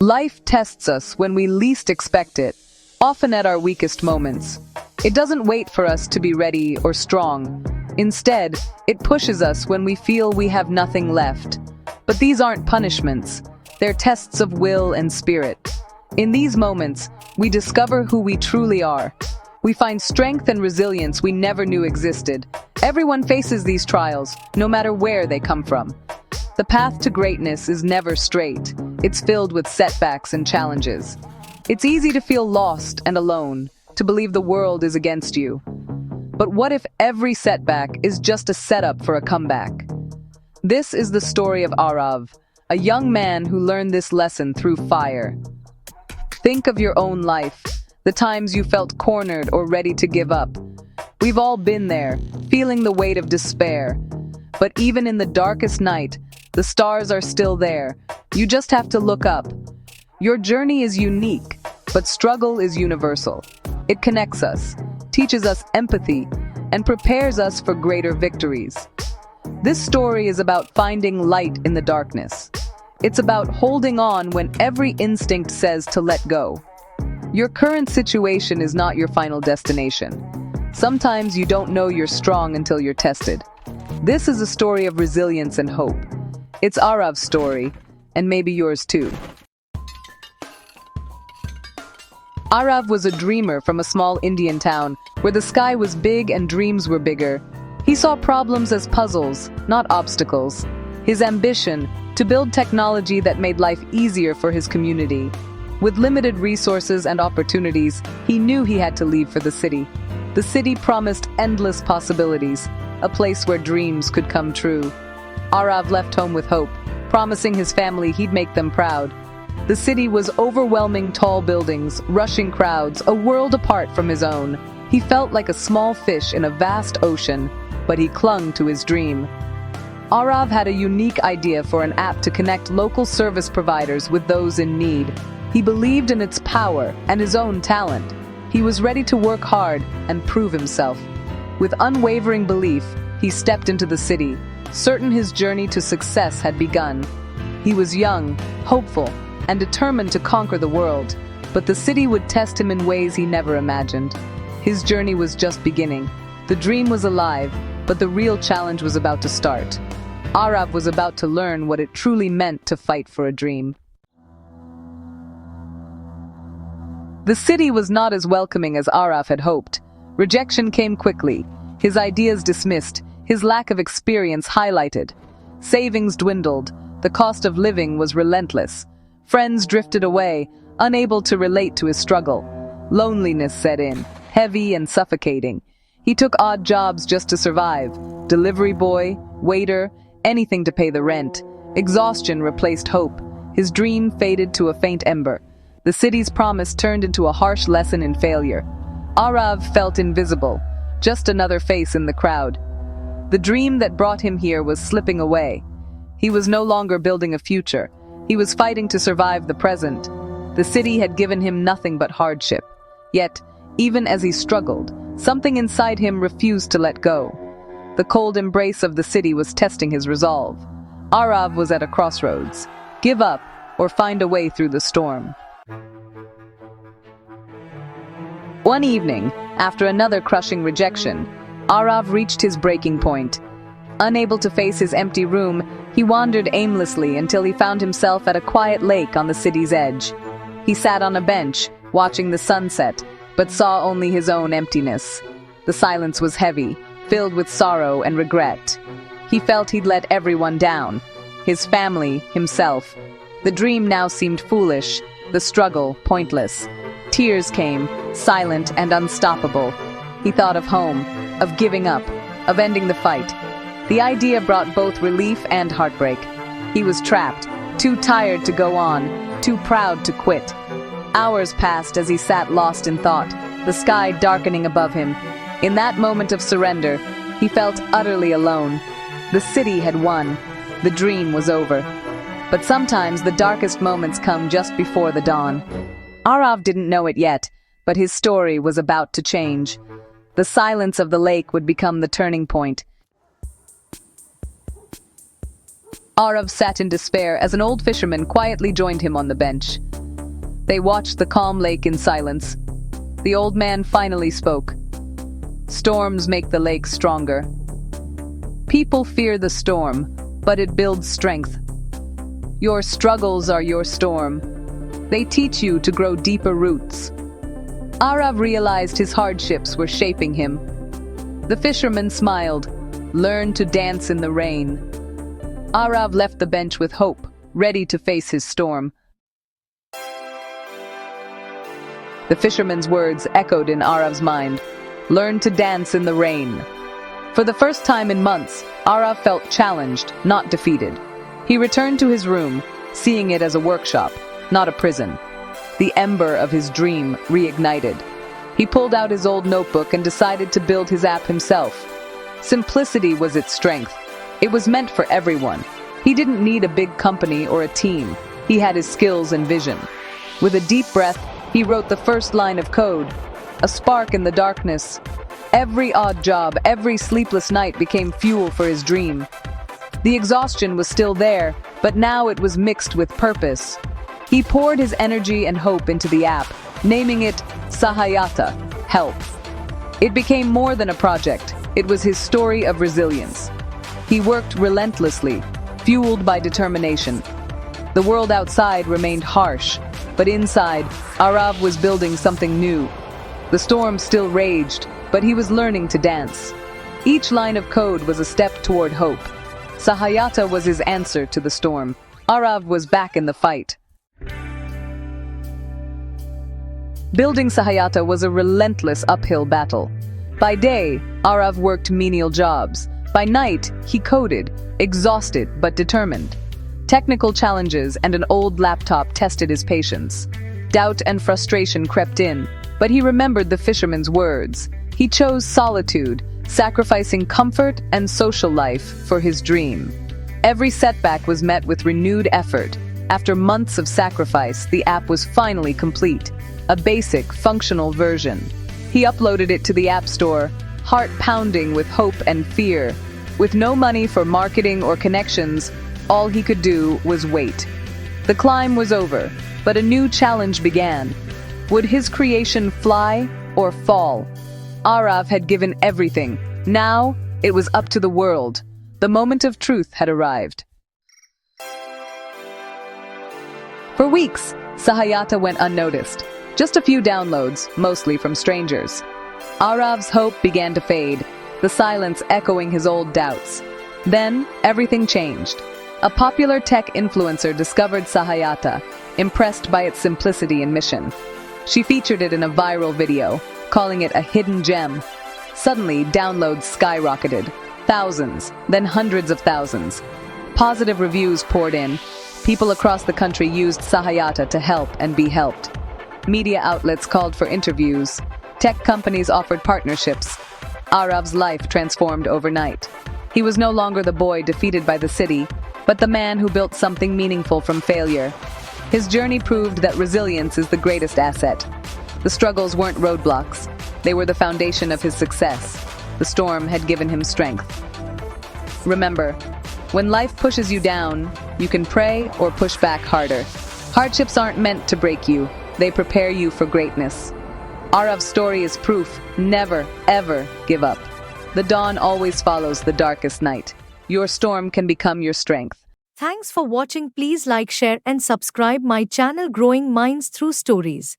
Life tests us when we least expect it, often at our weakest moments. It doesn't wait for us to be ready or strong. Instead, it pushes us when we feel we have nothing left. But these aren't punishments. They're tests of will and spirit. In these moments, we discover who we truly are. We find strength and resilience we never knew existed. Everyone faces these trials, no matter where they come from. The path to greatness is never straight. It's filled with setbacks and challenges. It's easy to feel lost and alone, to believe the world is against you. But what if every setback is just a setup for a comeback? This is the story of Arav, a young man who learned this lesson through fire. Think of your own life, the times you felt cornered or ready to give up. We've all been there, feeling the weight of despair. But even in the darkest night, the stars are still there. You just have to look up. Your journey is unique, but struggle is universal. It connects us, teaches us empathy, and prepares us for greater victories. This story is about finding light in the darkness. It's about holding on when every instinct says to let go. Your current situation is not your final destination. Sometimes you don't know you're strong until you're tested. This is a story of resilience and hope. It's Arav's story, and maybe yours too. Arav was a dreamer from a small Indian town where the sky was big and dreams were bigger. He saw problems as puzzles, not obstacles. His ambition, to build technology that made life easier for his community. With limited resources and opportunities, he knew he had to leave for the city. The city promised endless possibilities, a place where dreams could come true. Arav left home with hope, promising his family he'd make them proud. The city was overwhelming tall buildings, rushing crowds, a world apart from his own. He felt like a small fish in a vast ocean, but he clung to his dream. Arav had a unique idea for an app to connect local service providers with those in need. He believed in its power and his own talent. He was ready to work hard and prove himself. With unwavering belief, he stepped into the city, certain his journey to success had begun. He was young, hopeful, and determined to conquer the world, but the city would test him in ways he never imagined. His journey was just beginning. The dream was alive, but the real challenge was about to start. Arav was about to learn what it truly meant to fight for a dream. The city was not as welcoming as Arav had hoped. Rejection came quickly, his ideas dismissed, his lack of experience highlighted. Savings dwindled, the cost of living was relentless. Friends drifted away, unable to relate to his struggle. Loneliness set in, heavy and suffocating. He took odd jobs just to survive. Delivery boy, waiter, anything to pay the rent. Exhaustion replaced hope. His dream faded to a faint ember. The city's promise turned into a harsh lesson in failure. Arav felt invisible, just another face in the crowd. The dream that brought him here was slipping away. He was no longer building a future. He was fighting to survive the present. The city had given him nothing but hardship. Yet, even as he struggled, something inside him refused to let go. The cold embrace of the city was testing his resolve. Arav was at a crossroads. Give up, or find a way through the storm. One evening, after another crushing rejection, Arav reached his breaking point. Unable to face his empty room, he wandered aimlessly until he found himself at a quiet lake on the city's edge. He sat on a bench, watching the sunset, but saw only his own emptiness. The silence was heavy, filled with sorrow and regret. He felt he'd let everyone down. His family, himself. The dream now seemed foolish, the struggle pointless. Tears came, silent and unstoppable. He thought of home, of giving up, of ending the fight. The idea brought both relief and heartbreak. He was trapped, too tired to go on, too proud to quit. Hours passed as he sat lost in thought, the sky darkening above him. In that moment of surrender, he felt utterly alone. The city had won. The dream was over. But sometimes the darkest moments come just before the dawn. Arav didn't know it yet, but his story was about to change. The silence of the lake would become the turning point. Arav sat in despair as an old fisherman quietly joined him on the bench. They watched the calm lake in silence. The old man finally spoke. Storms make the lake stronger. People fear the storm, but it builds strength. Your struggles are your storm. They teach you to grow deeper roots. Arav realized his hardships were shaping him. The fisherman smiled, learned to dance in the rain. Arav left the bench with hope, ready to face his storm. The fisherman's words echoed in Arav's mind. Learn to dance in the rain. For the first time in months, Arav felt challenged, not defeated. He returned to his room, seeing it as a workshop, not a prison. The ember of his dream reignited. He pulled out his old notebook and decided to build his app himself. Simplicity was its strength. It was meant for everyone. He didn't need a big company or a team. He had his skills and vision. With a deep breath, he wrote the first line of code. A spark in the darkness. Every odd job, every sleepless night became fuel for his dream. The exhaustion was still there, but now it was mixed with purpose. He poured his energy and hope into the app, naming it Sahayata, Help. It became more than a project. It was his story of resilience. He worked relentlessly, fueled by determination. The world outside remained harsh, but inside, Arav was building something new. The storm still raged, but he was learning to dance. Each line of code was a step toward hope. Sahayata was his answer to the storm. Arav was back in the fight. Building Sahayata was a relentless uphill battle. By day, Arav worked menial jobs. By night, he coded, exhausted but determined. Technical challenges and an old laptop tested his patience. Doubt and frustration crept in, but he remembered the fisherman's words. He chose solitude, sacrificing comfort and social life for his dream. Every setback was met with renewed effort. After months of sacrifice, the app was finally complete. A basic, functional version. He uploaded it to the App Store, heart pounding with hope and fear. With no money for marketing or connections, all he could do was wait. The climb was over, but a new challenge began. Would his creation fly or fall? Arav had given everything. Now, it was up to the world. The moment of truth had arrived. For weeks, Sahayata went unnoticed. Just a few downloads, mostly from strangers. Arav's hope began to fade, the silence echoing his old doubts. Then, everything changed. A popular tech influencer discovered Sahayata, impressed by its simplicity and mission. She featured it in a viral video, calling it a hidden gem. Suddenly, downloads skyrocketed. Thousands, then hundreds of thousands. Positive reviews poured in. People across the country used Sahayata to help and be helped. Media outlets called for interviews. Tech companies offered partnerships. Arav's life transformed overnight. He was no longer the boy defeated by the city, but the man who built something meaningful from failure. His journey proved that resilience is the greatest asset. The struggles weren't roadblocks. They were the foundation of his success. The storm had given him strength. Remember, when life pushes you down, you can pray or push back harder. Hardships aren't meant to break you. They prepare you for greatness. Arav's story is proof. Never, ever give up. The dawn always follows the darkest night. Your storm can become your strength. Thanks for watching. Please like, share and subscribe my channel Growing Minds Through Stories.